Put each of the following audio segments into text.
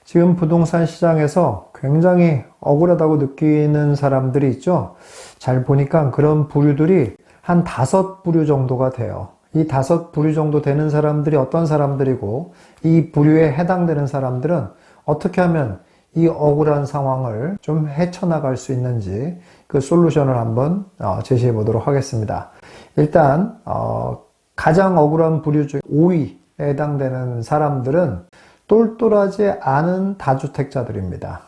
지금 부동산 시장에서 굉장히 억울하다고 느끼는 사람들이 있죠. 잘 보니까 그런 부류들이 한 5부류 정도가 돼요. 이 5부류 정도 되는 사람들이 어떤 사람들이고, 이 부류에 해당되는 사람들은 어떻게 하면 이 억울한 상황을 좀 헤쳐나갈 수 있는지 그 솔루션을 한번 제시해 보도록 하겠습니다. 일단 가장 억울한 부류 중 5위에 해당되는 사람들은 똘똘하지 않은 다주택자들입니다.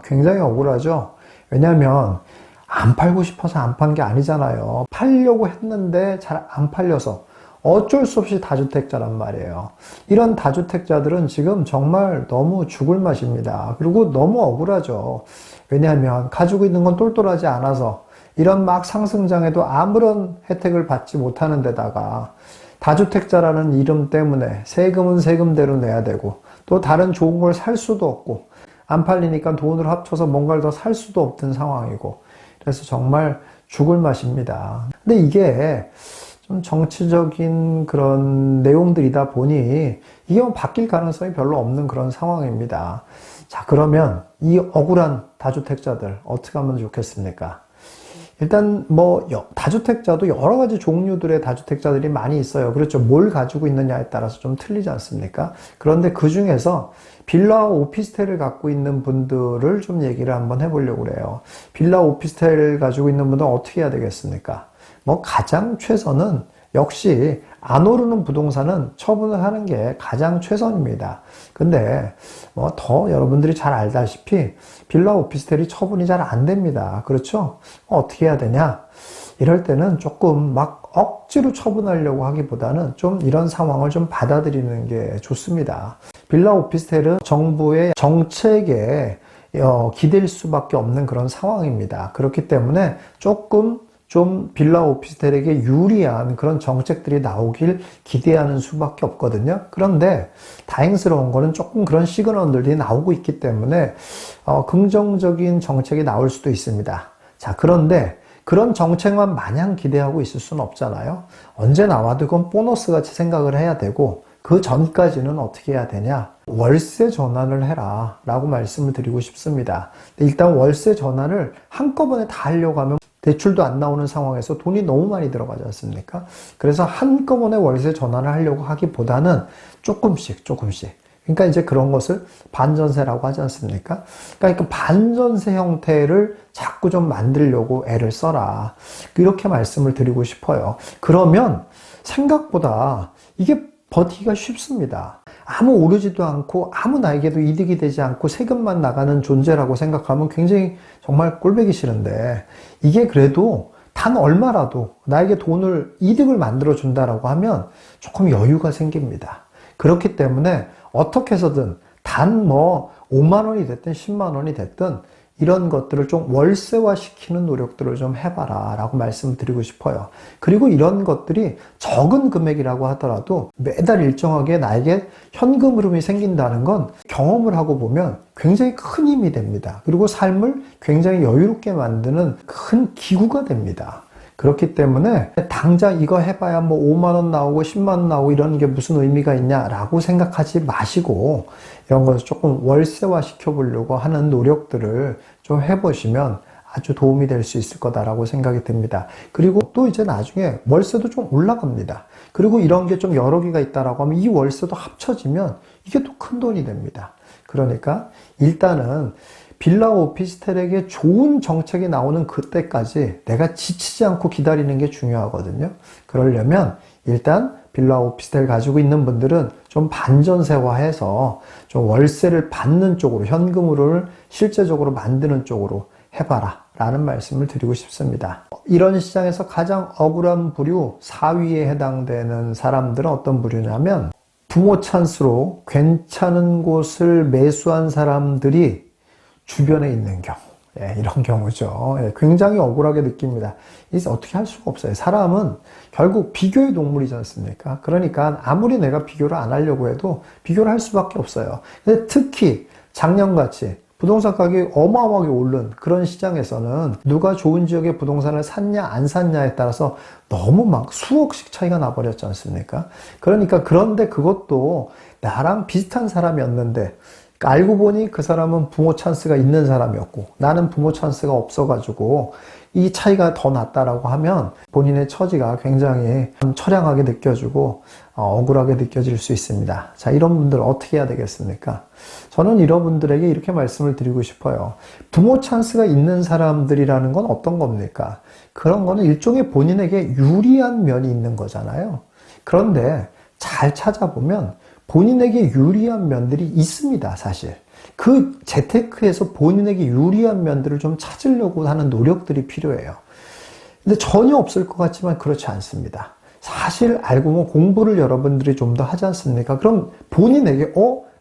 굉장히 억울하죠. 왜냐하면 안 팔고 싶어서 안 판 게 아니잖아요. 팔려고 했는데 잘 안 팔려서 어쩔 수 없이 다주택자란 말이에요. 이런 다주택자들은 지금 정말 너무 죽을 맛입니다. 그리고 너무 억울하죠. 왜냐하면 가지고 있는 건 똘똘하지 않아서 이런 막 상승장에도 아무런 혜택을 받지 못하는 데다가 다주택자라는 이름 때문에 세금은 세금대로 내야 되고 또 다른 좋은 걸 살 수도 없고 안 팔리니까 돈을 합쳐서 뭔가를 더 살 수도 없던 상황이고 그래서 정말 죽을 맛입니다. 근데 이게 좀 정치적인 그런 내용들이다 보니 이게 뭐 바뀔 가능성이 별로 없는 그런 상황입니다. 자, 그러면 이 억울한 다주택자들 어떻게 하면 좋겠습니까? 일단 다주택자도 여러 가지 종류들의 다주택자들이 많이 있어요. 그렇죠. 뭘 가지고 있느냐에 따라서 좀 틀리지 않습니까? 그런데 그 중에서 빌라와 오피스텔을 갖고 있는 분들을 좀 얘기를 한번 해보려고 그래요. 빌라 오피스텔을 가지고 있는 분들은 어떻게 해야 되겠습니까? 가장 최선은 역시 안 오르는 부동산은 처분을 하는 게 가장 최선입니다. 근데 더 여러분들이 잘 알다시피 빌라 오피스텔이 처분이 잘 안 됩니다. 그렇죠? 어떻게 해야 되냐? 이럴 때는 조금 막 억지로 처분하려고 하기보다는 좀 이런 상황을 좀 받아들이는 게 좋습니다. 빌라 오피스텔은 정부의 정책에 기댈 수밖에 없는 그런 상황입니다. 그렇기 때문에 조금 좀 빌라 오피스텔에게 유리한 그런 정책들이 나오길 기대하는 수밖에 없거든요. 그런데 다행스러운 거는 조금 그런 시그널들이 나오고 있기 때문에 긍정적인 정책이 나올 수도 있습니다. 자, 그런데 그런 정책만 마냥 기대하고 있을 수는 없잖아요. 언제 나와도 그건 보너스 같이 생각을 해야 되고 그 전까지는 어떻게 해야 되냐? 월세 전환을 해라 라고 말씀을 드리고 싶습니다. 일단 월세 전환을 한꺼번에 다 하려고 하면 대출도 안 나오는 상황에서 돈이 너무 많이 들어가지 않습니까? 그래서 한꺼번에 월세 전환을 하려고 하기보다는 조금씩 그러니까 이제 그런 것을 반전세라고 하지 않습니까? 그러니까 반전세 형태를 자꾸 좀 만들려고 애를 써라. 이렇게 말씀을 드리고 싶어요. 그러면 생각보다 이게 버티기가 쉽습니다. 아무 오르지도 않고 아무 나에게도 이득이 되지 않고 세금만 나가는 존재라고 생각하면 굉장히 정말 꼴보기 싫은데 이게 그래도 단 얼마라도 나에게 이득을 만들어 준다라고 하면 조금 여유가 생깁니다. 그렇기 때문에 어떻게 해서든 단 5만 원이 됐든 10만 원이 됐든 이런 것들을 좀 월세화 시키는 노력들을 좀 해봐라 라고 말씀드리고 싶어요. 그리고 이런 것들이 적은 금액이라고 하더라도 매달 일정하게 나에게 현금 흐름이 생긴다는 건 경험을 하고 보면 굉장히 큰 힘이 됩니다. 그리고 삶을 굉장히 여유롭게 만드는 큰 기구가 됩니다. 그렇기 때문에 당장 이거 해봐야 5만 원 나오고 10만 원 나오고 이런 게 무슨 의미가 있냐라고 생각하지 마시고 이런 것을 조금 월세화 시켜보려고 하는 노력들을 좀 해보시면 아주 도움이 될 수 있을 거다라고 생각이 듭니다. 그리고 또 이제 나중에 월세도 좀 올라갑니다. 그리고 이런 게 좀 여러 개가 있다라고 하면 이 월세도 합쳐지면 이게 또 큰 돈이 됩니다. 그러니까 일단은 빌라 오피스텔에게 좋은 정책이 나오는 그때까지 내가 지치지 않고 기다리는 게 중요하거든요. 그러려면 일단 빌라 오피스텔 가지고 있는 분들은 좀 반전세화해서 좀 월세를 받는 쪽으로 현금으로를 실제적으로 만드는 쪽으로 해봐라 라는 말씀을 드리고 싶습니다. 이런 시장에서 가장 억울한 부류 4위에 해당되는 사람들은 어떤 부류냐면 부모 찬스로 괜찮은 곳을 매수한 사람들이 주변에 있는 경우, 이런 경우죠. 굉장히 억울하게 느낍니다. 이제 어떻게 할 수가 없어요. 사람은 결국 비교의 동물이지 않습니까? 그러니까 아무리 내가 비교를 안 하려고 해도 비교를 할 수밖에 없어요. 근데 특히 작년같이 부동산 가격이 어마어마하게 오른 그런 시장에서는 누가 좋은 지역의 부동산을 샀냐 안 샀냐에 따라서 너무 막 수억씩 차이가 나버렸지 않습니까? 그러니까 그런데 그것도 나랑 비슷한 사람이었는데 알고 보니 그 사람은 부모 찬스가 있는 사람이었고 나는 부모 찬스가 없어가지고 이 차이가 더 났다라고 하면 본인의 처지가 굉장히 처량하게 느껴지고 억울하게 느껴질 수 있습니다. 자, 이런 분들 어떻게 해야 되겠습니까? 저는 이런 분들에게 이렇게 말씀을 드리고 싶어요. 부모 찬스가 있는 사람들이라는 건 어떤 겁니까? 그런 거는 일종의 본인에게 유리한 면이 있는 거잖아요. 그런데 잘 찾아보면 본인에게 유리한 면들이 있습니다, 사실. 그 재테크에서 본인에게 유리한 면들을 좀 찾으려고 하는 노력들이 필요해요. 근데 전혀 없을 것 같지만 그렇지 않습니다. 사실 알고 보면 공부를 여러분들이 좀 더 하지 않습니까? 그럼 본인에게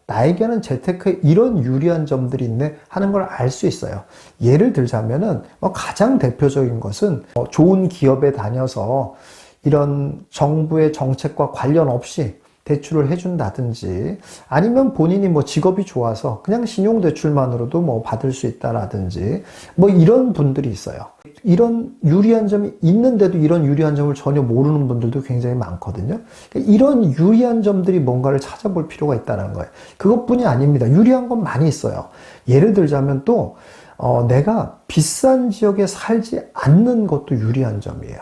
나에게는 재테크에 이런 유리한 점들이 있네 하는 걸 알 수 있어요. 예를 들자면은 가장 대표적인 것은 좋은 기업에 다녀서 이런 정부의 정책과 관련 없이 대출을 해준다든지 아니면 본인이 직업이 좋아서 그냥 신용대출만으로도 받을 수 있다라든지 이런 분들이 있어요. 이런 유리한 점이 있는데도 이런 유리한 점을 전혀 모르는 분들도 굉장히 많거든요. 이런 유리한 점들이 뭔가를 찾아볼 필요가 있다는 거예요. 그것뿐이 아닙니다. 유리한 건 많이 있어요. 예를 들자면 또 내가 비싼 지역에 살지 않는 것도 유리한 점이에요.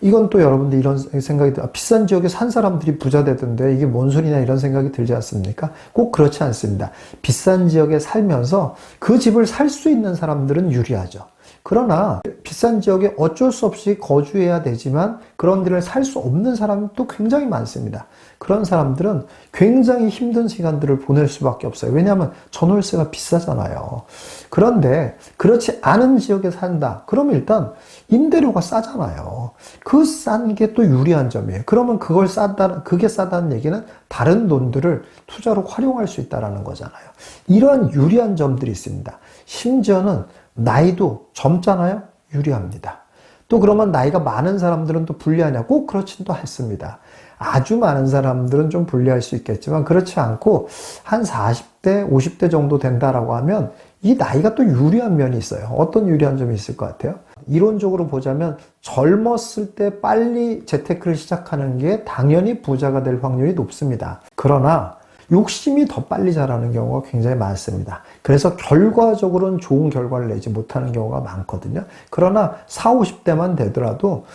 이건 또 여러분들 이런 생각이 들어요. 비싼 지역에 산 사람들이 부자 되던데 이게 뭔 소리냐 이런 생각이 들지 않습니까? 꼭 그렇지 않습니다. 비싼 지역에 살면서 그 집을 살 수 있는 사람들은 유리하죠. 그러나 비싼 지역에 어쩔 수 없이 거주해야 되지만 그런 데를 살 수 없는 사람이 또 굉장히 많습니다. 그런 사람들은 굉장히 힘든 시간들을 보낼 수밖에 없어요. 왜냐하면 전월세가 비싸잖아요. 그런데 그렇지 않은 지역에 산다. 그러면 일단 임대료가 싸잖아요. 그 싼 게 또 유리한 점이에요. 그러면 그게 싸다는 얘기는 다른 돈들을 투자로 활용할 수 있다는 거잖아요. 이러한 유리한 점들이 있습니다. 심지어는 나이도 젊잖아요? 유리합니다. 또 그러면 나이가 많은 사람들은 또 불리하냐? 꼭 그렇진 또 않습니다. 아주 많은 사람들은 좀 불리할 수 있겠지만 그렇지 않고 한 40대, 50대 정도 된다라고 하면 이 나이가 또 유리한 면이 있어요. 어떤 유리한 점이 있을 것 같아요? 이론적으로 보자면 젊었을 때 빨리 재테크를 시작하는 게 당연히 부자가 될 확률이 높습니다. 그러나 욕심이 더 빨리 자라는 경우가 굉장히 많습니다. 그래서 결과적으로는 좋은 결과를 내지 못하는 경우가 많거든요. 그러나 40, 50대만 되더라도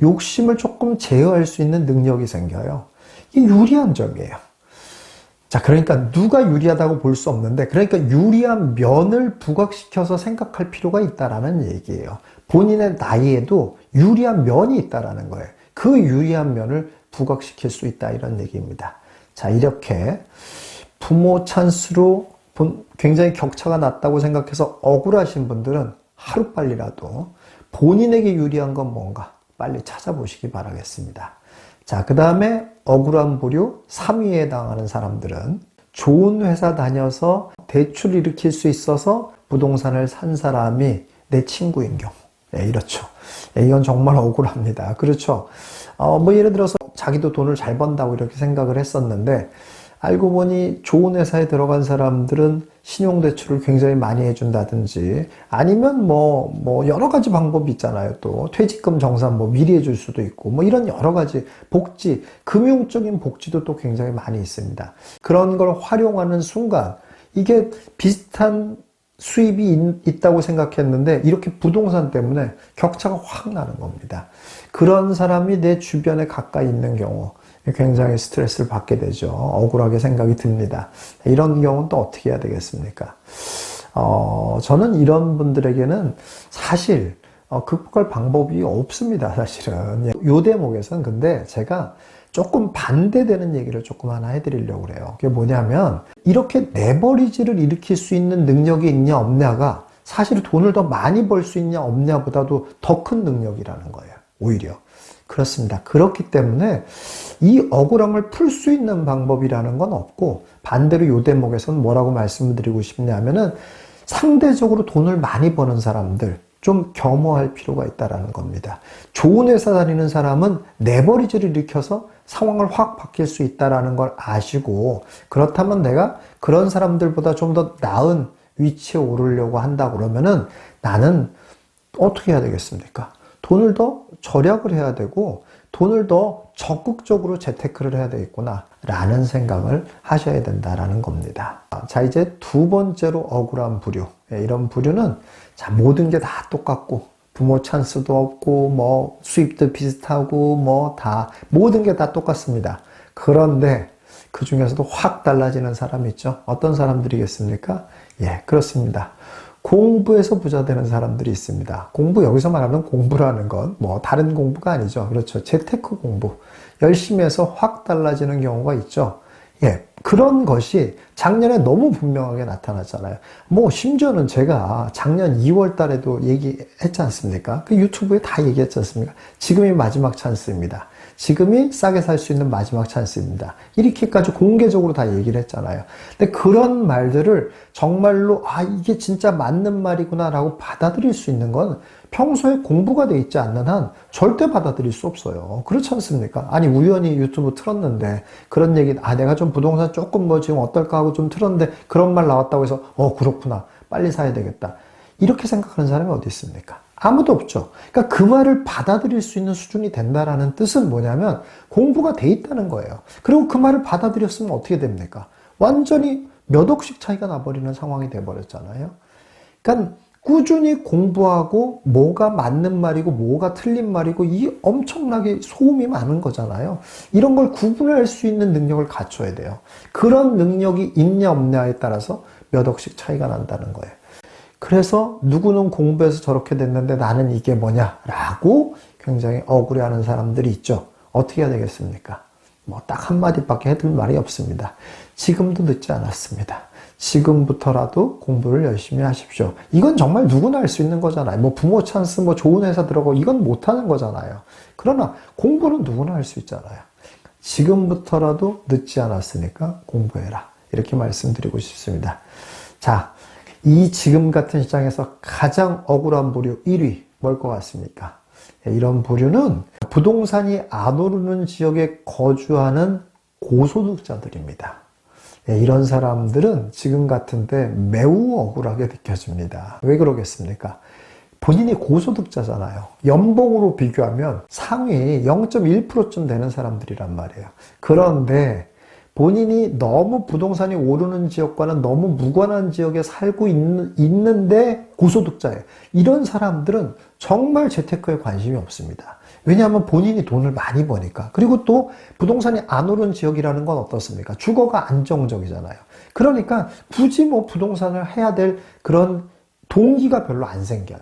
욕심을 조금 제어할 수 있는 능력이 생겨요. 이게 유리한 점이에요. 자, 그러니까 누가 유리하다고 볼 수 없는데, 그러니까 유리한 면을 부각시켜서 생각할 필요가 있다라는 얘기예요. 본인의 나이에도 유리한 면이 있다라는 거예요. 그 유리한 면을 부각시킬 수 있다 이런 얘기입니다. 자, 이렇게 부모 찬스로 굉장히 격차가 났다고 생각해서 억울하신 분들은 하루빨리라도 본인에게 유리한 건 뭔가 빨리 찾아보시기 바라겠습니다. 자, 그 다음에 억울한 부류 3위에 해당하는 사람들은 좋은 회사 다녀서 대출 일으킬 수 있어서 부동산을 산 사람이 내 친구인 경우. 네, 이렇죠. 네, 이건 정말 억울합니다. 그렇죠. 예를 들어서 자기도 돈을 잘 번다고 이렇게 생각을 했었는데 알고 보니 좋은 회사에 들어간 사람들은 신용대출을 굉장히 많이 해준다든지 아니면 여러 가지 방법이 있잖아요. 또 퇴직금 정산 미리 해줄 수도 있고 이런 여러 가지 복지, 금융적인 복지도 또 굉장히 많이 있습니다. 그런 걸 활용하는 순간 이게 비슷한 수입이 있다고 생각했는데 이렇게 부동산 때문에 격차가 확 나는 겁니다. 그런 사람이 내 주변에 가까이 있는 경우 굉장히 스트레스를 받게 되죠. 억울하게 생각이 듭니다. 이런 경우는 또 어떻게 해야 되겠습니까? 저는 이런 분들에게는 사실 극복할 방법이 없습니다. 사실은. 요 대목에서는 근데 제가 조금 반대되는 얘기를 조금 하나 해드리려고 그래요. 그게 뭐냐면 이렇게 레버리지를 일으킬 수 있는 능력이 있냐 없냐가 사실 돈을 더 많이 벌 수 있냐 없냐보다도 더 큰 능력이라는 거예요. 오히려. 그렇습니다. 그렇기 때문에 이 억울함을 풀 수 있는 방법이라는 건 없고 반대로 요 대목에서는 뭐라고 말씀을 드리고 싶냐면은 상대적으로 돈을 많이 버는 사람들 좀 겸허할 필요가 있다라는 겁니다. 좋은 회사 다니는 사람은 레버리지를 일으켜서 상황을 확 바뀔 수 있다라는 걸 아시고 그렇다면 내가 그런 사람들보다 좀 더 나은 위치에 오르려고 한다 그러면은 나는 어떻게 해야 되겠습니까? 돈을 더 절약을 해야 되고 돈을 더 적극적으로 재테크를 해야 되겠구나 라는 생각을 하셔야 된다라는 겁니다. 자, 이제 두 번째로 억울한 부류. 이런 부류는 자, 모든 게 다 똑같고 부모 찬스도 없고 뭐 수입도 비슷하고 뭐 다 모든 게 다 똑같습니다. 그런데 그 중에서도 확 달라지는 사람이 있죠. 어떤 사람들이겠습니까? 예, 그렇습니다. 공부에서 부자 되는 사람들이 있습니다. 공부, 여기서 말하는 공부라는 건 뭐 다른 공부가 아니죠. 그렇죠. 재테크 공부. 열심히 해서 확 달라지는 경우가 있죠. 예, 그런 것이 작년에 너무 분명하게 나타났잖아요. 뭐 심지어는 제가 작년 2월 달에도 얘기했지 않습니까? 그 유튜브에 다 얘기했지 않습니까? 지금이 마지막 찬스입니다. 지금이 싸게 살 수 있는 마지막 찬스입니다. 이렇게까지 공개적으로 다 얘기를 했잖아요. 근데 그런 말들을 정말로 아, 이게 진짜 맞는 말이구나 라고 받아들일 수 있는 건 평소에 공부가 돼 있지 않는 한 절대 받아들일 수 없어요. 그렇지 않습니까? 아니, 우연히 유튜브 틀었는데 그런 얘기, 아, 내가 좀 부동산 조금 뭐 지금 어떨까 하고 좀 틀었는데 그런 말 나왔다고 해서 그렇구나. 빨리 사야 되겠다. 이렇게 생각하는 사람이 어디 있습니까? 아무도 없죠. 그러니까 그 말을 받아들일 수 있는 수준이 된다라는 뜻은 뭐냐면 공부가 돼 있다는 거예요. 그리고 그 말을 받아들였으면 어떻게 됩니까? 완전히 몇 억씩 차이가 나버리는 상황이 돼버렸잖아요. 그러니까 꾸준히 공부하고 뭐가 맞는 말이고 뭐가 틀린 말이고 이 엄청나게 소음이 많은 거잖아요. 이런 걸 구분할 수 있는 능력을 갖춰야 돼요. 그런 능력이 있냐 없냐에 따라서 몇 억씩 차이가 난다는 거예요. 그래서 누구는 공부해서 저렇게 됐는데 나는 이게 뭐냐 라고 굉장히 억울해하는 사람들이 있죠. 어떻게 해야 되겠습니까? 뭐 딱 한마디밖에 해줄 말이 없습니다. 지금도 늦지 않았습니다. 지금부터라도 공부를 열심히 하십시오. 이건 정말 누구나 할 수 있는 거잖아요. 뭐 부모 찬스, 뭐 좋은 회사 들어가고 이건 못하는 거잖아요. 그러나 공부는 누구나 할 수 있잖아요. 지금부터라도 늦지 않았으니까 공부해라. 이렇게 말씀드리고 싶습니다. 자, 이 지금 같은 시장에서 가장 억울한 부류 1위 뭘 것 같습니까? 이런 부류는 부동산이 안 오르는 지역에 거주하는 고소득자들입니다. 이런 사람들은 지금 같은 때 매우 억울하게 느껴집니다. 왜 그러겠습니까? 본인이 고소득자잖아요. 연봉으로 비교하면 상위 0.1%쯤 되는 사람들이란 말이에요. 그런데 본인이 너무 부동산이 오르는 지역과는 너무 무관한 지역에 살고 있는데 고소득자예요. 이런 사람들은 정말 재테크에 관심이 없습니다. 왜냐하면 본인이 돈을 많이 버니까. 그리고 또 부동산이 안 오른 지역이라는 건 어떻습니까? 주거가 안정적이잖아요. 그러니까 굳이 뭐 부동산을 해야 될 그런 동기가 별로 안 생겨요.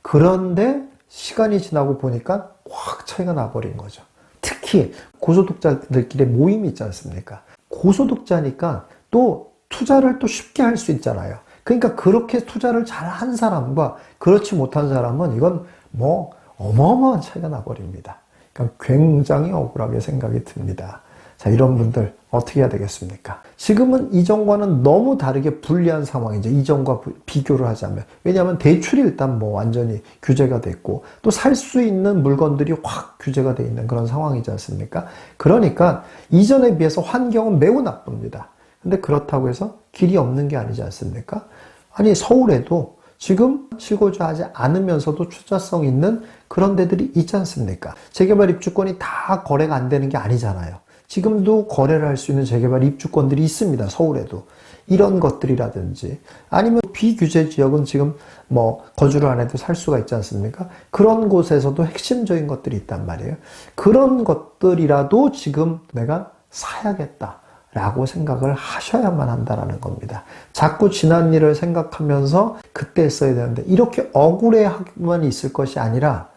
그런데 시간이 지나고 보니까 확 차이가 나버린 거죠. 특히 고소득자들끼리 모임이 있지 않습니까? 고소득자니까 또 투자를 또 쉽게 할 수 있잖아요. 그러니까 그렇게 투자를 잘한 사람과 그렇지 못한 사람은 이건 뭐 어마어마한 차이가 나버립니다. 그러니까 굉장히 억울하게 생각이 듭니다. 자, 이런 분들 어떻게 해야 되겠습니까? 지금은 이전과는 너무 다르게 불리한 상황이죠. 이전과 비교를 하자면. 왜냐하면 대출이 일단 뭐 완전히 규제가 됐고 또 살 수 있는 물건들이 확 규제가 돼 있는 그런 상황이지 않습니까? 그러니까 이전에 비해서 환경은 매우 나쁩니다. 근데 그렇다고 해서 길이 없는 게 아니지 않습니까? 아니, 서울에도 지금 실거주하지 않으면서도 투자성 있는 그런 데들이 있지 않습니까? 재개발 입주권이 다 거래가 안 되는 게 아니잖아요. 지금도 거래를 할 수 있는 재개발 입주권들이 있습니다. 서울에도. 이런 것들이라든지 아니면 비규제 지역은 지금 뭐 거주를 안 해도 살 수가 있지 않습니까? 그런 곳에서도 핵심적인 것들이 있단 말이에요. 그런 것들이라도 지금 내가 사야겠다 라고 생각을 하셔야만 한다는 겁니다. 자꾸 지난 일을 생각하면서 그때 써야 되는데 이렇게 억울해하기만 있을 것이 아니라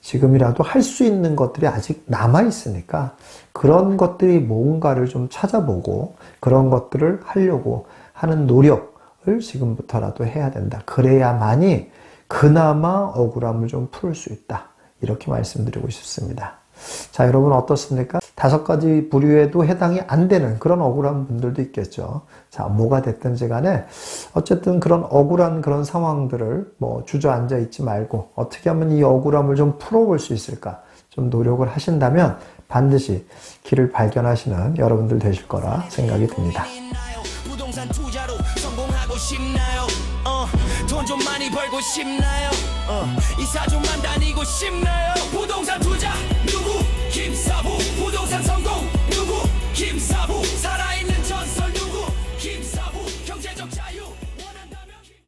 지금이라도 할 수 있는 것들이 아직 남아있으니까 그런 것들이 뭔가를 좀 찾아보고 그런 것들을 하려고 하는 노력을 지금부터라도 해야 된다. 그래야만이 그나마 억울함을 좀 풀 수 있다. 이렇게 말씀드리고 싶습니다. 자, 여러분 어떻습니까? 5가지 부류에도 해당이 안 되는 그런 억울한 분들도 있겠죠. 자, 뭐가 됐든지 간에 어쨌든 그런 억울한 그런 상황들을 뭐 주저앉아 있지 말고 어떻게 하면 이 억울함을 좀 풀어볼 수 있을까 좀 노력을 하신다면 반드시 길을 발견하시는 여러분들 되실 거라 생각이 듭니다. 부동산 투자로 성공하고 싶나요? 돈 좀 많이 벌고 싶나요? 이사 좀만 다니고 싶나요? 부동산 투자 누구 김사부 부동산 성공 누구 김사부 살아